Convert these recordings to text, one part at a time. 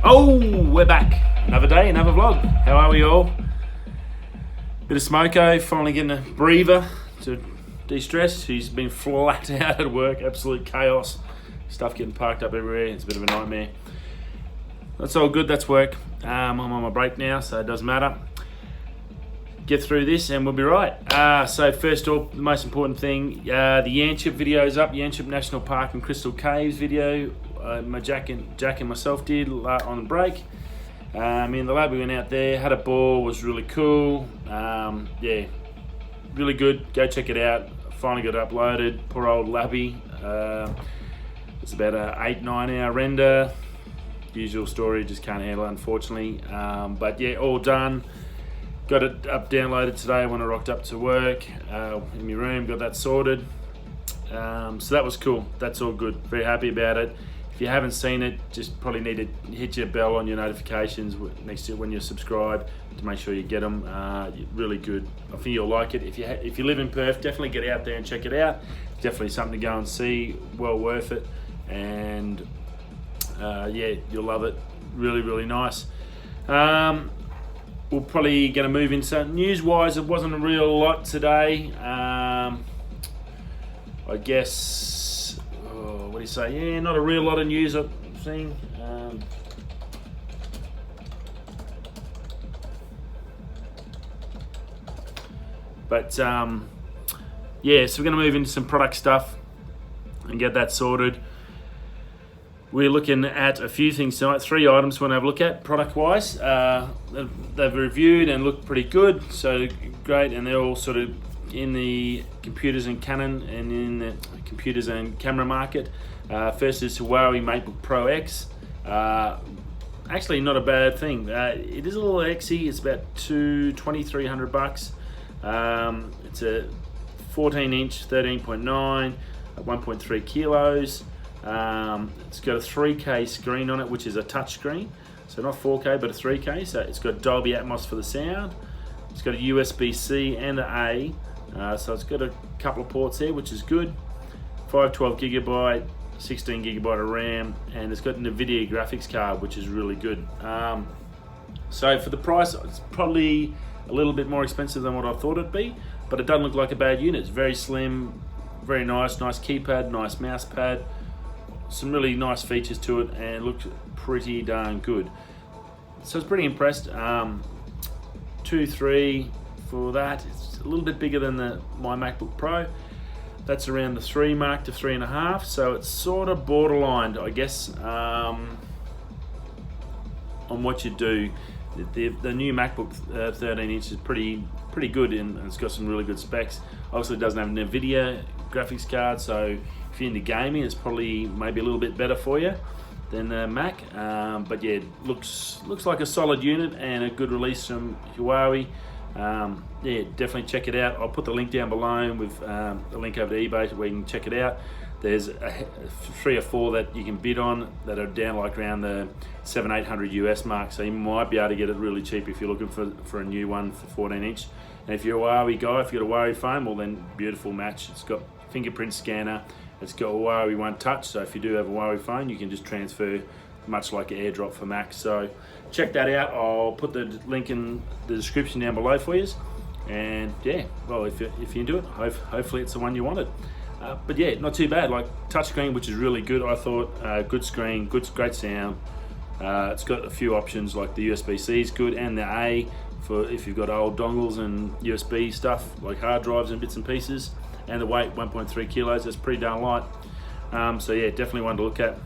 Oh, we're back. Another day, another vlog. How are we all? Bit of smoko, finally getting a breather to de-stress. She's been flat out at work, absolute chaos. Stuff getting parked up everywhere, it's a bit of a nightmare. That's all good, that's work. I'm on my break now, so it doesn't matter. Get through this and we'll be right. So first off, the most important thing, the Yanchep video is up, Yanchep National Park and Crystal Caves video. Jack and myself did on the break. Me and the lad, we went out there, had a ball, was really cool. Yeah, really good. Go check it out. Finally got it uploaded. Poor old Labby. It's about a 8-9 hour render. Usual story, just can't handle it, unfortunately. But yeah, all done. Got it up, downloaded today when I rocked up to work in my room. Got that sorted. So that was cool. That's all good. Very happy about it. If you haven't seen it, just probably need to hit your bell on your notifications next to when you subscribe to make sure you get them. Really good. I think you'll like it. If you live in Perth, definitely get out there and check it out. Definitely something to go and see. Well worth it. And yeah, you'll love it. Really, really nice. We're probably going to move into news-wise. It wasn't a real lot today. I guess, what do you say? Yeah, not a real lot of news I've seen. But yeah, so we're going to move into some product stuff and get that sorted. We're looking at a few things tonight, 3 items we want to have a look at product-wise. They've reviewed and look pretty good, so great, and they're all sort of in the computers and Canon and in the computers and camera market. First is Huawei MateBook Pro X. Actually, not a bad thing. It is a little Xy. It's about $2,300. It's a 14-inch, 13.9, 1.3 kilos. It's got a 3K screen on it, which is a touch screen. So not 4K, but a 3K. So it's got Dolby Atmos for the sound. It's got a USB-C and an A. So it's got a couple of ports there, which is good. 512GB, 16GB of RAM, and it's got an NVIDIA graphics card, which is really good. So for the price, it's probably a little bit more expensive than what I thought it'd be, but it doesn't look like a bad unit. It's very slim, very nice keypad, nice mouse pad. Some really nice features to it, and it looks pretty darn good. So I was pretty impressed. 2.3 for that. It's a little bit bigger than my MacBook Pro. That's around the 3 mark to 3.5. So it's sort of borderline, I guess, on what you do. The new MacBook 13 inch is pretty good, and it's got some really good specs. Obviously, it doesn't have an NVIDIA graphics card, so if you're into gaming, it's probably maybe a little bit better for you than the Mac. But yeah, looks like a solid unit and a good release from Huawei. Yeah, definitely check it out. I'll put the link down below with the link over to eBay where you can check it out. There's 3 or 4 that you can bid on that are down like around the $700-800 US mark. So you might be able to get it really cheap if you're looking for a new one for 14 inch. And if you're a Huawei guy, if you've got a Huawei phone, well then beautiful match. It's got fingerprint scanner. It's got a Huawei One Touch, so if you do have a Huawei phone, you can just transfer much like AirDrop for Mac. So check that out. I'll put the link in the description down below for you. And yeah, well, if you're into it, hopefully it's the one you wanted. But yeah, not too bad. Like touchscreen, which is really good. I thought good screen, great sound. It's got a few options like the USB-C is good, and the A for if you've got old dongles and USB stuff like hard drives and bits and pieces. And the weight, 1.3 kilos, that's pretty darn light. So yeah, definitely one to look at.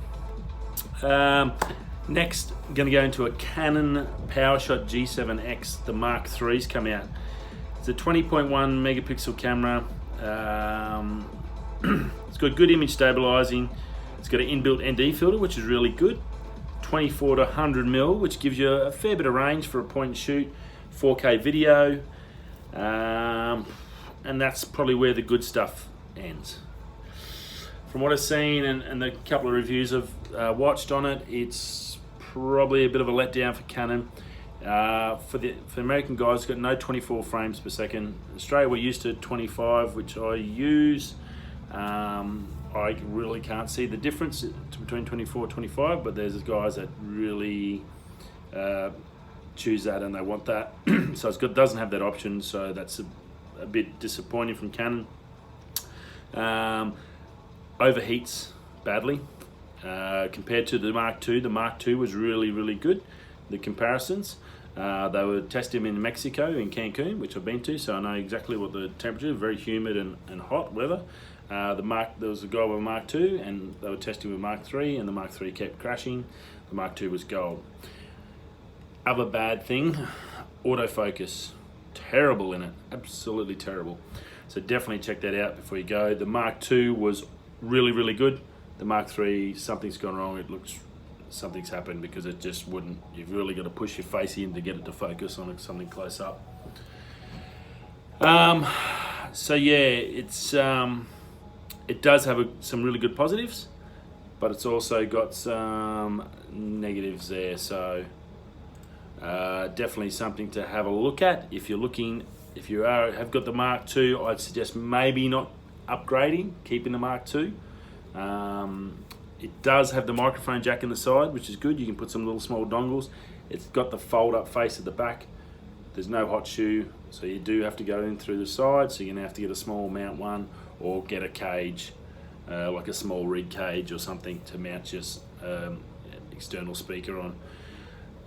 Next, I'm going to go into a Canon PowerShot G7X. The Mark III's come out. It's a 20.1 megapixel camera. It's got good image stabilizing. It's got an inbuilt ND filter, which is really good. 24 to 100 mil, which gives you a fair bit of range for a point and shoot. 4K video. And that's probably where the good stuff ends. From what I've seen and the couple of reviews I've watched on it, it's probably a bit of a letdown for Canon. For the American guys, it's got no 24 frames per second. In Australia, we're used to 25, which I use. I really can't see the difference between 24 and 25, but there's guys that really choose that and they want that. So doesn't have that option, so that's a bit disappointing from Canon. Overheats badly compared to the Mark II. The Mark II was really good. The comparisons. They were testing in Mexico, in Cancun, which I've been to, so I know exactly what the temperature is. Very humid and hot weather. There was a guy with a Mark II, and they were testing with Mark III, and the Mark III kept crashing. The Mark II was gold. Other bad thing, autofocus. Terrible in it, absolutely terrible. So definitely check that out before you go. The Mark II was really good. The Mark III, something's gone wrong. It looks something's happened because it just wouldn't. You've really got to push your face in to get it to focus on something close up. So yeah, it does have some really good positives, but it's also got some negatives there. So definitely something to have a look at if you're looking. If you have got the Mark II, I'd suggest maybe not upgrading, keeping the Mark II. It does have the microphone jack in the side, which is good. You can put some little small dongles. It's got the fold-up face at the back. There's no hot shoe, so you do have to go in through the side. So you're gonna have to get a small mount one, or get a cage, like a small rig cage or something to mount your external speaker on.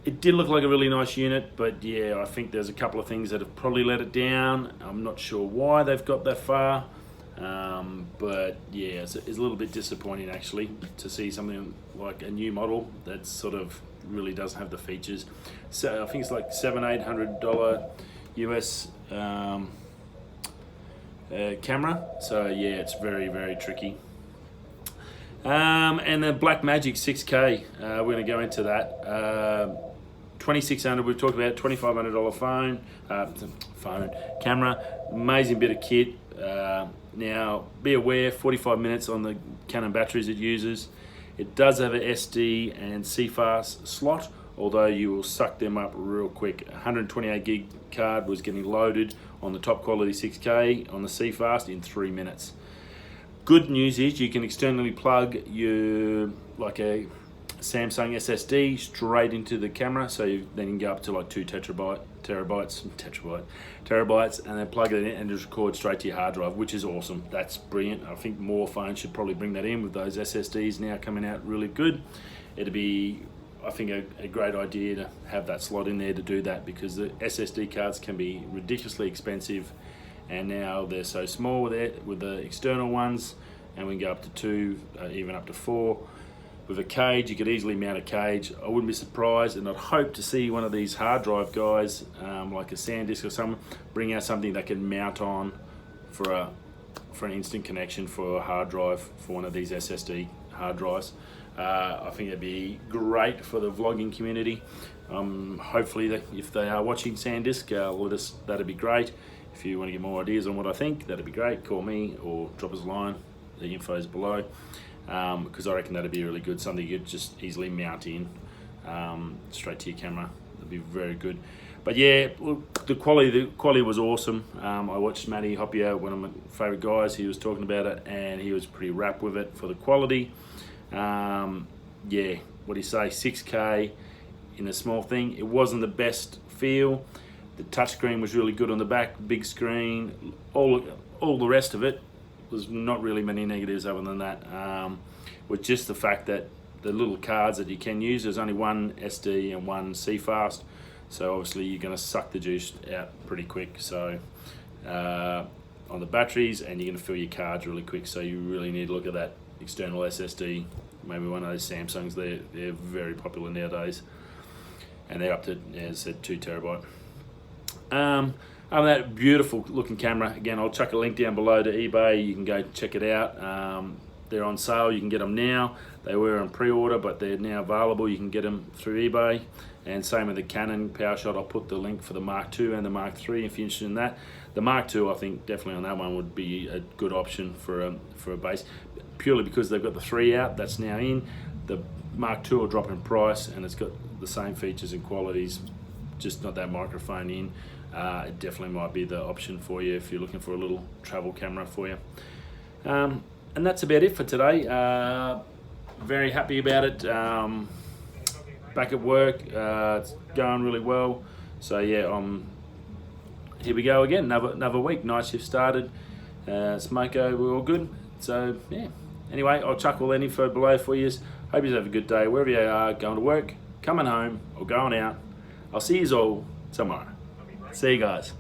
It did look like a really nice unit, but yeah, I think there's a couple of things that have probably let it down. I'm not sure why they've got that far, but yeah, it's a little bit disappointing actually to see something like a new model that sort of really doesn't have the features. So I think it's like $700-800 US camera. So yeah, it's very tricky. And the Blackmagic 6K, we're going to go into that. $2,600, we've talked about $2,500 phone camera, amazing bit of kit. Now be aware, 45 minutes on the Canon batteries it uses. It does have an SD and CFast slot, although you will suck them up real quick. 128 gig card was getting loaded on the top quality 6K on the CFast in 3 minutes. Good news is you can externally plug your a Samsung SSD straight into the camera, so then you can go up to like 2 terabytes, and then plug it in and just record straight to your hard drive, which is awesome. That's brilliant. I think more phones should probably bring that in with those SSDs now coming out really good. It'd be, I think, a great idea to have that slot in there to do that, because the SSD cards can be ridiculously expensive, and now they're so small with the external ones, and we can go up to 2, even up to 4. With a cage, you could easily mount a cage. I wouldn't be surprised, and I'd hope to see one of these hard drive guys, like a SanDisk or someone, bring out something that can mount on for an instant connection for a hard drive for one of these SSD hard drives. I think it'd be great for the vlogging community. Hopefully, if they are watching SanDisk, that'd be great. If you want to get more ideas on what I think, that'd be great. Call me or drop us a line. The info is below. Because I reckon that'd be really good, something you could just easily mount in straight to your camera. That'd be very good. But yeah, look, the quality was awesome. I watched Matty Hoppier, one of my favourite guys. He was talking about it, and he was pretty wrapped with it for the quality. Yeah, what do you say? 6K in a small thing. It wasn't the best feel. The touchscreen was really good on the back, big screen. All the rest of it. There's not really many negatives other than that, with just the fact that the little cards that you can use, there's only one SD and one CFast, so obviously you're going to suck the juice out pretty quick. So on the batteries, and you're going to fill your cards really quick, so you really need to look at that external SSD, maybe one of those Samsungs. They're very popular nowadays, and they're up to, as I said, 2 terabyte. That beautiful looking camera. Again, I'll chuck a link down below to eBay. You can go check it out. They're on sale. You can get them now. They were on pre-order, but they're now available. You can get them through eBay. And same with the Canon PowerShot. I'll put the link for the Mark II and the Mark III if you're interested in that. The Mark II, I think definitely on that one would be a good option for a base, purely because they've got the 3 out. That's now in. The Mark II will drop in price, and it's got the same features and qualities, just not that microphone in. It definitely might be the option for you if you're looking for a little travel camera for you. And that's about it for today. Very happy about it. Back at work, it's going really well. So yeah, here we go again. Another week. Night shift started. Smoko, we're all good. So yeah. Anyway, I'll chuck all that info below for you. Hope you have a good day wherever you are, going to work, coming home, or going out. I'll see you all tomorrow. See you guys.